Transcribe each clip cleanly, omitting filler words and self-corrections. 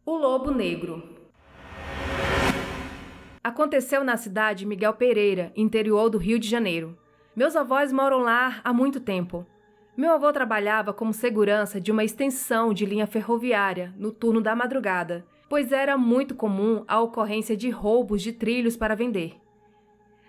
O Lobo Negro. Aconteceu na cidade Miguel Pereira, interior do Rio de Janeiro. Meus avós moram lá há muito tempo. Meu avô trabalhava como segurança de uma extensão de linha ferroviária no turno da madrugada, pois era muito comum a ocorrência de roubos de trilhos para vender.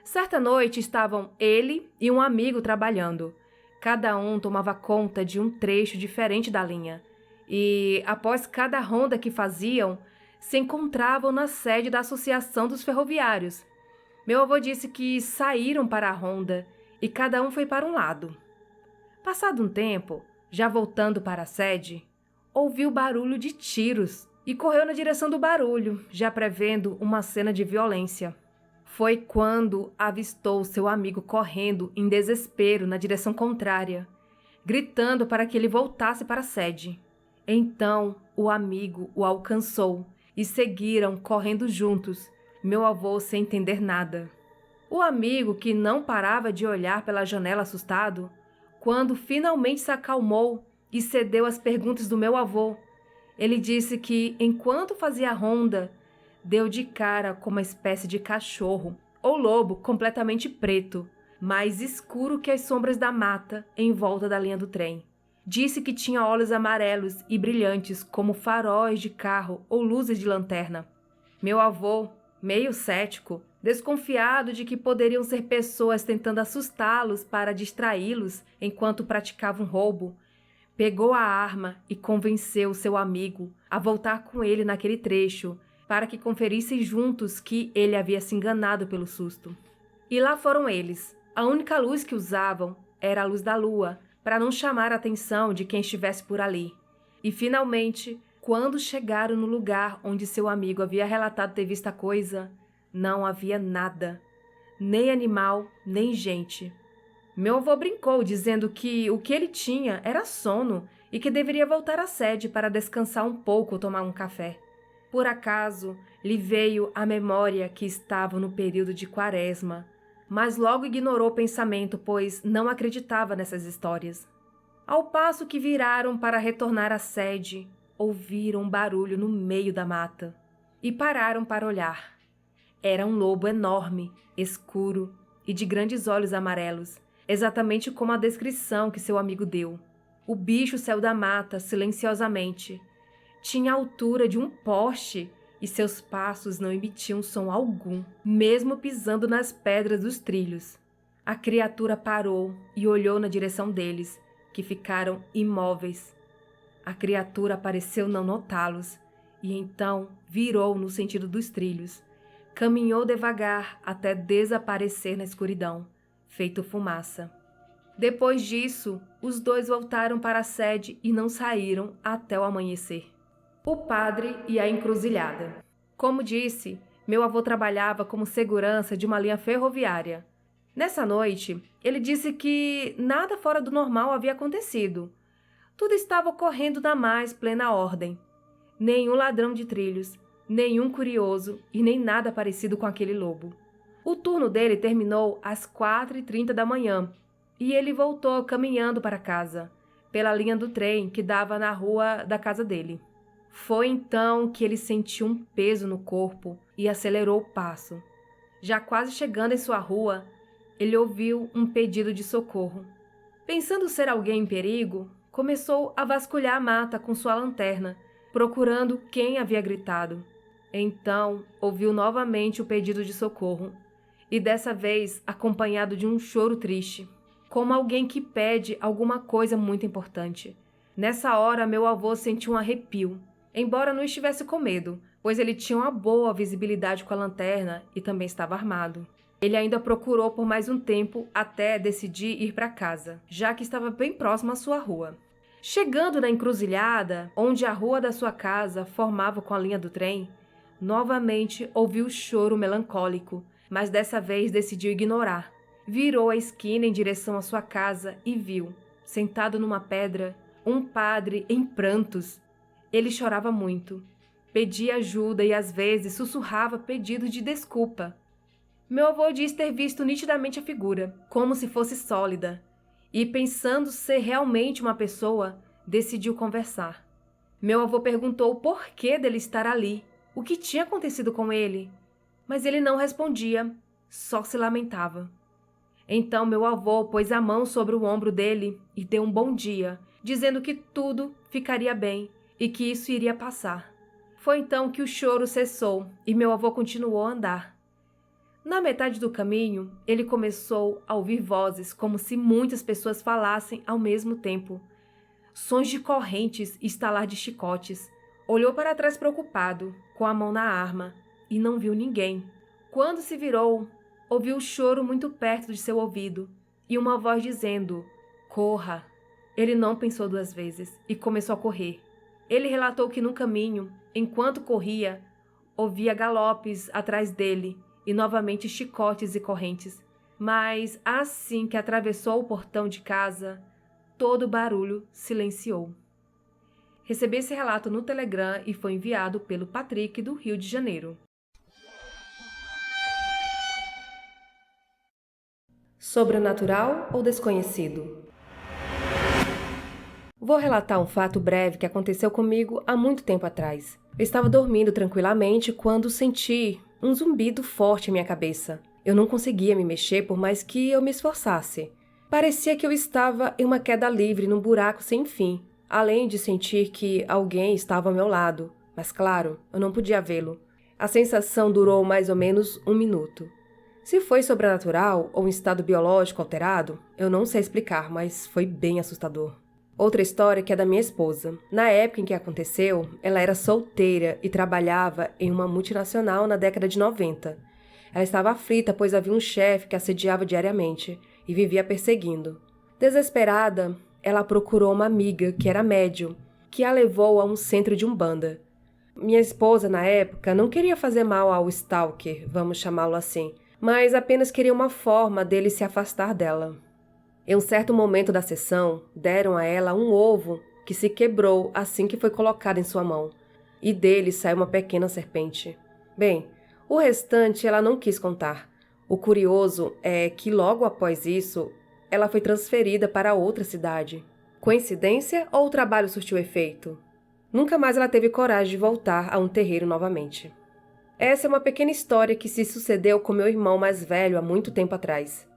Certa noite estavam ele e um amigo trabalhando. Cada um tomava conta de um trecho diferente da linha. E, após cada ronda que faziam, se encontravam na sede da Associação dos Ferroviários. Meu avô disse que saíram para a ronda e cada um foi para um lado. Passado um tempo, já voltando para a sede, ouviu barulho de tiros e correu na direção do barulho, já prevendo uma cena de violência. Foi quando avistou seu amigo correndo em desespero na direção contrária, gritando para que ele voltasse para a sede. Então, o amigo o alcançou e seguiram correndo juntos, meu avô sem entender nada. O amigo, que não parava de olhar pela janela assustado, quando finalmente se acalmou e cedeu às perguntas do meu avô, ele disse que, enquanto fazia a ronda, deu de cara com uma espécie de cachorro ou lobo completamente preto, mais escuro que as sombras da mata em volta da linha do trem. Disse que tinha olhos amarelos e brilhantes como faróis de carro ou luzes de lanterna. Meu avô, meio cético, desconfiado de que poderiam ser pessoas tentando assustá-los para distraí-los enquanto praticavam roubo, pegou a arma e convenceu seu amigo a voltar com ele naquele trecho para que conferissem juntos que ele havia se enganado pelo susto. E lá foram eles. A única luz que usavam era a luz da lua, para não chamar a atenção de quem estivesse por ali. E, finalmente, quando chegaram no lugar onde seu amigo havia relatado ter visto a coisa, não havia nada, nem animal, nem gente. Meu avô brincou, dizendo que o que ele tinha era sono e que deveria voltar à sede para descansar um pouco ou tomar um café. Por acaso, lhe veio à memória que estava no período de Quaresma, mas logo ignorou o pensamento, pois não acreditava nessas histórias. Ao passo que viraram para retornar à sede, ouviram um barulho no meio da mata e pararam para olhar. Era um lobo enorme, escuro e de grandes olhos amarelos, exatamente como a descrição que seu amigo deu. O bicho saiu da mata silenciosamente. Tinha a altura de um poste e seus passos não emitiam som algum, mesmo pisando nas pedras dos trilhos. A criatura parou e olhou na direção deles, que ficaram imóveis. A criatura pareceu não notá-los e então virou no sentido dos trilhos. Caminhou devagar até desaparecer na escuridão, feito fumaça. Depois disso, os dois voltaram para a sede e não saíram até o amanhecer. O padre e a encruzilhada. Como disse, meu avô trabalhava como segurança de uma linha ferroviária. Nessa noite, ele disse que nada fora do normal havia acontecido. Tudo estava ocorrendo na mais plena ordem. Nenhum ladrão de trilhos, nenhum curioso e nem nada parecido com aquele lobo. O turno dele terminou às 4h30 da manhã e ele voltou caminhando para casa, pela linha do trem que dava na rua da casa dele. Foi então que ele sentiu um peso no corpo e acelerou o passo. Já quase chegando em sua rua, ele ouviu um pedido de socorro. Pensando ser alguém em perigo, começou a vasculhar a mata com sua lanterna, procurando quem havia gritado. Então, ouviu novamente o pedido de socorro, e dessa vez acompanhado de um choro triste, como alguém que pede alguma coisa muito importante. Nessa hora, meu avô sentiu um arrepio, embora não estivesse com medo, pois ele tinha uma boa visibilidade com a lanterna e também estava armado. Ele ainda procurou por mais um tempo até decidir ir para casa, já que estava bem próximo à sua rua. Chegando na encruzilhada, onde a rua da sua casa formava com a linha do trem, novamente ouviu o choro melancólico, mas dessa vez decidiu ignorar. Virou a esquina em direção à sua casa e viu, sentado numa pedra, um padre em prantos. Ele chorava muito, pedia ajuda e às vezes sussurrava pedidos de desculpa. Meu avô diz ter visto nitidamente a figura, como se fosse sólida, e pensando ser realmente uma pessoa, decidiu conversar. Meu avô perguntou o porquê dele estar ali, o que tinha acontecido com ele, mas ele não respondia, só se lamentava. Então meu avô pôs a mão sobre o ombro dele e deu um bom dia, dizendo que tudo ficaria bem e que isso iria passar. Foi então que o choro cessou e meu avô continuou a andar. Na metade do caminho, ele começou a ouvir vozes como se muitas pessoas falassem ao mesmo tempo. Sons de correntes e estalar de chicotes. Olhou para trás preocupado, com a mão na arma, e não viu ninguém. Quando se virou, ouviu o choro muito perto de seu ouvido e uma voz dizendo: "Corra!" Ele não pensou duas vezes e começou a correr. Ele relatou que no caminho, enquanto corria, ouvia galopes atrás dele e novamente chicotes e correntes. Mas assim que atravessou o portão de casa, todo o barulho silenciou. Recebi esse relato no Telegram e foi enviado pelo Patrick, do Rio de Janeiro. Sobrenatural ou desconhecido? Vou relatar um fato breve que aconteceu comigo há muito tempo atrás. Eu estava dormindo tranquilamente quando senti um zumbido forte em minha cabeça. Eu não conseguia me mexer por mais que eu me esforçasse. Parecia que eu estava em uma queda livre num buraco sem fim, além de sentir que alguém estava ao meu lado. Mas claro, eu não podia vê-lo. A sensação durou mais ou menos 1 minuto. Se foi sobrenatural ou um estado biológico alterado, eu não sei explicar, mas foi bem assustador. Outra história que é da minha esposa. Na época em que aconteceu, ela era solteira e trabalhava em uma multinacional na década de 90. Ela estava aflita, pois havia um chefe que assediava diariamente e vivia perseguindo. Desesperada, ela procurou uma amiga que era médium, que a levou a um centro de umbanda. Minha esposa, na época, não queria fazer mal ao stalker, vamos chamá-lo assim, mas apenas queria uma forma dele se afastar dela. Em um certo momento da sessão, deram a ela um ovo que se quebrou assim que foi colocado em sua mão, e dele saiu uma pequena serpente. Bem, o restante ela não quis contar. O curioso é que logo após isso, ela foi transferida para outra cidade. Coincidência ou o trabalho surtiu efeito? Nunca mais ela teve coragem de voltar a um terreiro novamente. Essa é uma pequena história que se sucedeu com meu irmão mais velho há muito tempo atrás.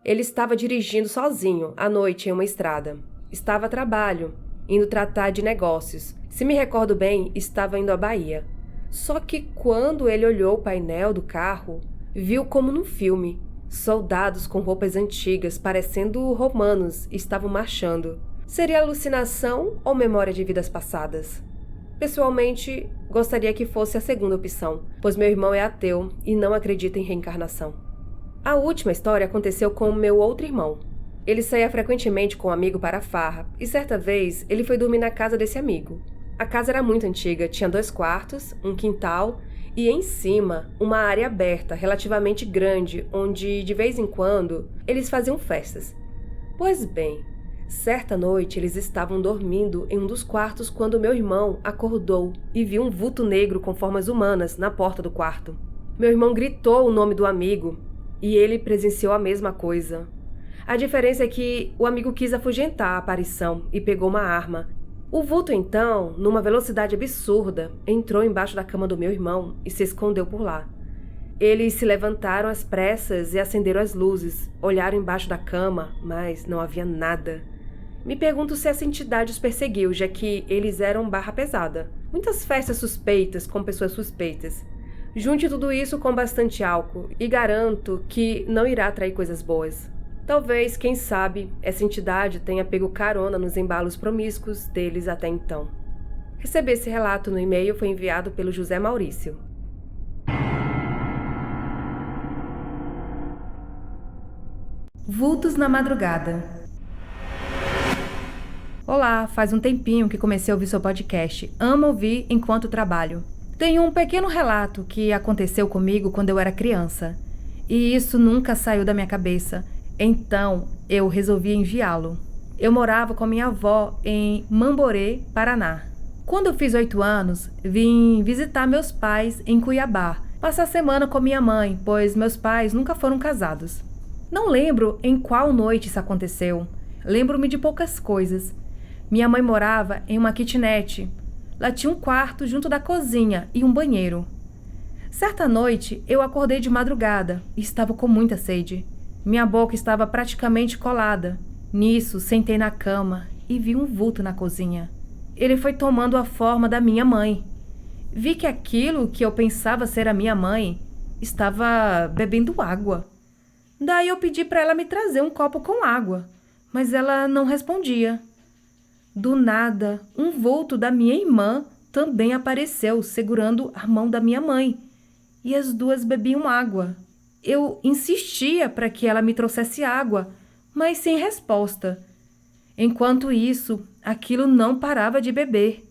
Ele estava dirigindo sozinho, à noite, em uma estrada. Estava a trabalho, indo tratar de negócios. Se me recordo bem, estava indo à Bahia. Só que quando ele olhou o painel do carro, viu como num filme. Soldados com roupas antigas, parecendo romanos, estavam marchando. Seria alucinação ou memória de vidas passadas? Pessoalmente, gostaria que fosse a segunda opção, pois meu irmão é ateu e não acredita em reencarnação. A última história aconteceu com o meu outro irmão. Ele saía frequentemente com um amigo para a farra, e certa vez ele foi dormir na casa desse amigo. A casa era muito antiga, tinha 2 quartos, um quintal e em cima uma área aberta relativamente grande, onde de vez em quando eles faziam festas. Pois bem, certa noite eles estavam dormindo em um dos quartos quando meu irmão acordou e viu um vulto negro com formas humanas na porta do quarto. Meu irmão gritou o nome do amigo e ele presenciou a mesma coisa. A diferença é que o amigo quis afugentar a aparição e pegou uma arma. O vulto, então, numa velocidade absurda, entrou embaixo da cama do meu irmão e se escondeu por lá. Eles se levantaram às pressas e acenderam as luzes, olharam embaixo da cama, mas não havia nada. Me pergunto se essa entidade os perseguiu, já que eles eram barra pesada. Muitas festas suspeitas com pessoas suspeitas. Junte tudo isso com bastante álcool e garanto que não irá atrair coisas boas. Talvez, quem sabe, essa entidade tenha pego carona nos embalos promíscuos deles até então. Recebi esse relato no e-mail, foi enviado pelo José Maurício. Vultos na madrugada. Olá, faz um tempinho que comecei a ouvir seu podcast. Amo ouvir enquanto trabalho. Tenho um pequeno relato que aconteceu comigo quando eu era criança. E isso nunca saiu da minha cabeça. Então, eu resolvi enviá-lo. Eu morava com a minha avó em Mamborê, Paraná. Quando eu fiz 8 anos, vim visitar meus pais em Cuiabá, passar a semana com minha mãe, pois meus pais nunca foram casados. Não lembro em qual noite isso aconteceu. Lembro-me de poucas coisas. Minha mãe morava em uma kitnet. Lá tinha um quarto junto da cozinha e um banheiro. Certa noite, eu acordei de madrugada e estava com muita sede. Minha boca estava praticamente colada. Nisso, sentei na cama e vi um vulto na cozinha. Ele foi tomando a forma da minha mãe. Vi que aquilo que eu pensava ser a minha mãe estava bebendo água. Daí eu pedi para ela me trazer um copo com água, mas ela não respondia. Do nada, um vulto da minha irmã também apareceu, segurando a mão da minha mãe, e as duas bebiam água. Eu insistia para que ela me trouxesse água, mas sem resposta. Enquanto isso, aquilo não parava de beber,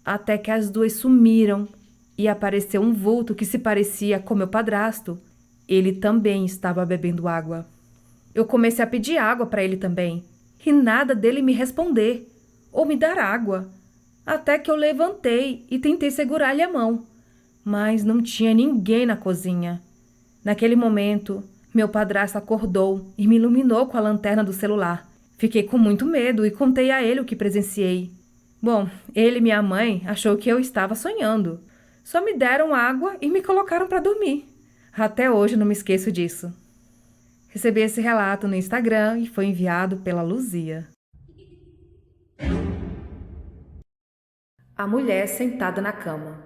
até que as duas sumiram e apareceu um vulto que se parecia com meu padrasto. Ele também estava bebendo água. Eu comecei a pedir água para ele também, e nada dele me responder ou me dar água, até que eu levantei e tentei segurar-lhe a mão, mas não tinha ninguém na cozinha. Naquele momento, meu padrasto acordou e me iluminou com a lanterna do celular. Fiquei com muito medo e contei a ele o que presenciei. Bom, ele e minha mãe achou que eu estava sonhando. Só me deram água e me colocaram para dormir. Até hoje não me esqueço disso. Recebi esse relato no Instagram e foi enviado pela Luzia. A mulher sentada na cama.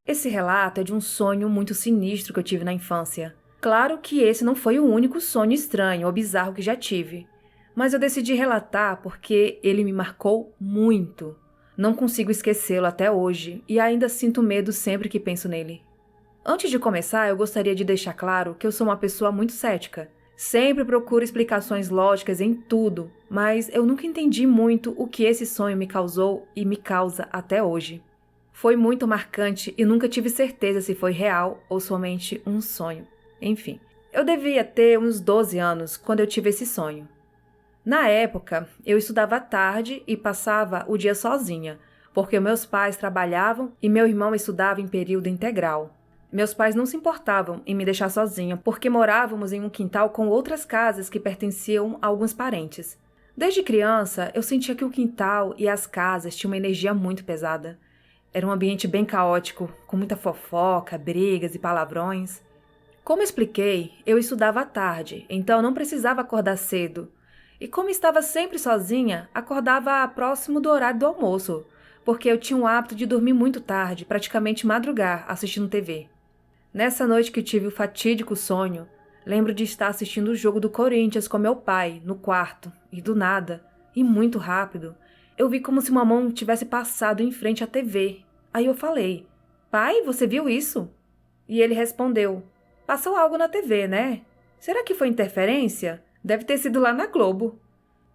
Esse relato é de um sonho muito sinistro que eu tive na infância. Claro que esse não foi o único sonho estranho ou bizarro que já tive, mas eu decidi relatar porque ele me marcou muito. Não consigo esquecê-lo até hoje e ainda sinto medo sempre que penso nele. Antes de começar, eu gostaria de deixar claro que eu sou uma pessoa muito cética. Sempre procuro explicações lógicas em tudo, mas eu nunca entendi muito o que esse sonho me causou e me causa até hoje. Foi muito marcante e nunca tive certeza se foi real ou somente um sonho. Enfim, eu devia ter uns 12 anos quando eu tive esse sonho. Na época, eu estudava à tarde e passava o dia sozinha, porque meus pais trabalhavam e meu irmão estudava em período integral. Meus pais não se importavam em me deixar sozinha, porque morávamos em um quintal com outras casas que pertenciam a alguns parentes. Desde criança, eu sentia que o quintal e as casas tinham uma energia muito pesada. Era um ambiente bem caótico, com muita fofoca, brigas e palavrões. Como expliquei, eu estudava à tarde, então não precisava acordar cedo. E como estava sempre sozinha, acordava próximo do horário do almoço, porque eu tinha o hábito de dormir muito tarde, praticamente madrugar, assistindo TV. Nessa noite que tive o fatídico sonho, lembro de estar assistindo o jogo do Corinthians com meu pai, no quarto, e do nada, e muito rápido, eu vi como se uma mão tivesse passado em frente à TV. Aí eu falei, pai, você viu isso? E ele respondeu, passou algo na TV, né? Será que foi interferência? Deve ter sido lá na Globo.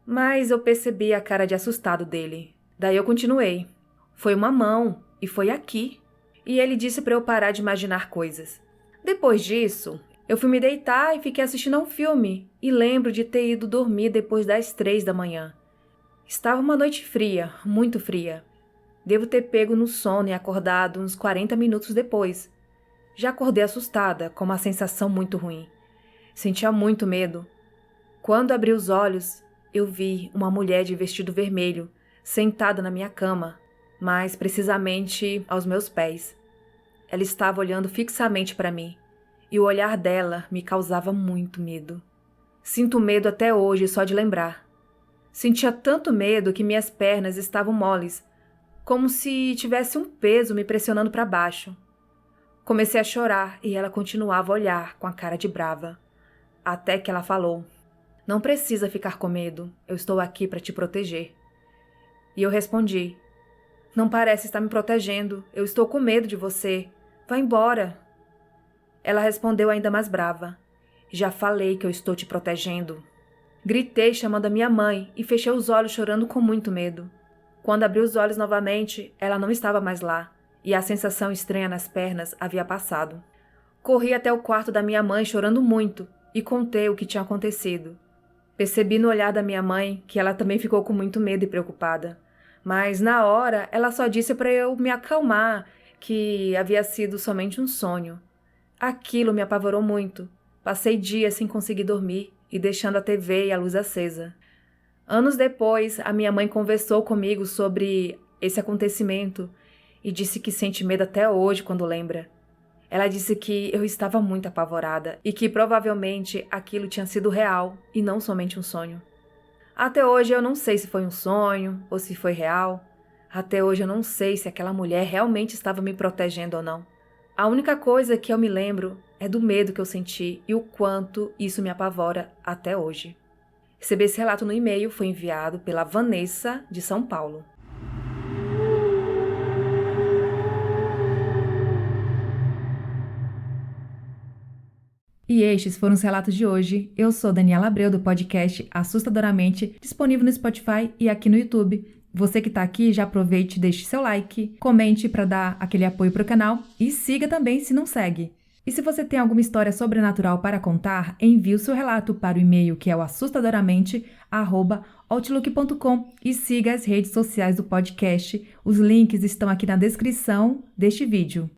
Mas eu percebi a cara de assustado dele. Daí eu continuei, foi uma mão, e foi aqui. E ele disse para eu parar de imaginar coisas. Depois disso, eu fui me deitar e fiquei assistindo a um filme, e lembro de ter ido dormir depois das 3 da manhã. Estava uma noite fria, muito fria. Devo ter pego no sono e acordado uns 40 minutos depois. Já acordei assustada, com uma sensação muito ruim. Sentia muito medo. Quando abri os olhos, eu vi uma mulher de vestido vermelho, sentada na minha cama, mais precisamente aos meus pés. Ela estava olhando fixamente para mim, e o olhar dela me causava muito medo. Sinto medo até hoje só de lembrar. Sentia tanto medo que minhas pernas estavam moles, como se tivesse um peso me pressionando para baixo. Comecei a chorar e ela continuava a olhar com a cara de brava, até que ela falou, não precisa ficar com medo, eu estou aqui para te proteger. E eu respondi, não parece estar me protegendo, eu estou com medo de você, vá embora. Ela respondeu ainda mais brava, já falei que eu estou te protegendo. Gritei chamando a minha mãe e fechei os olhos chorando com muito medo. Quando abri os olhos novamente, ela não estava mais lá, e a sensação estranha nas pernas havia passado. Corri até o quarto da minha mãe chorando muito e contei o que tinha acontecido. Percebi no olhar da minha mãe que ela também ficou com muito medo e preocupada. Mas, na hora, ela só disse para eu me acalmar, que havia sido somente um sonho. Aquilo me apavorou muito. Passei dias sem conseguir dormir e deixando a TV e a luz acesa. Anos depois, a minha mãe conversou comigo sobre esse acontecimento e disse que sente medo até hoje quando lembra. Ela disse que eu estava muito apavorada e que provavelmente aquilo tinha sido real e não somente um sonho. Até hoje eu não sei se foi um sonho ou se foi real. Até hoje eu não sei se aquela mulher realmente estava me protegendo ou não. A única coisa que eu me lembro é do medo que eu senti e o quanto isso me apavora até hoje. Recebi esse relato no e-mail, foi enviado pela Vanessa, de São Paulo. E estes foram os relatos de hoje. Eu sou Daniela Abreu, do podcast Assustadoramente, disponível no Spotify e aqui no YouTube. Você que está aqui, já aproveite e deixe seu like, comente para dar aquele apoio para o canal e siga também se não segue. E se você tem alguma história sobrenatural para contar, envie o seu relato para o e-mail que é o assustadoramente@outlook.com e siga as redes sociais do podcast. Os links estão aqui na descrição deste vídeo.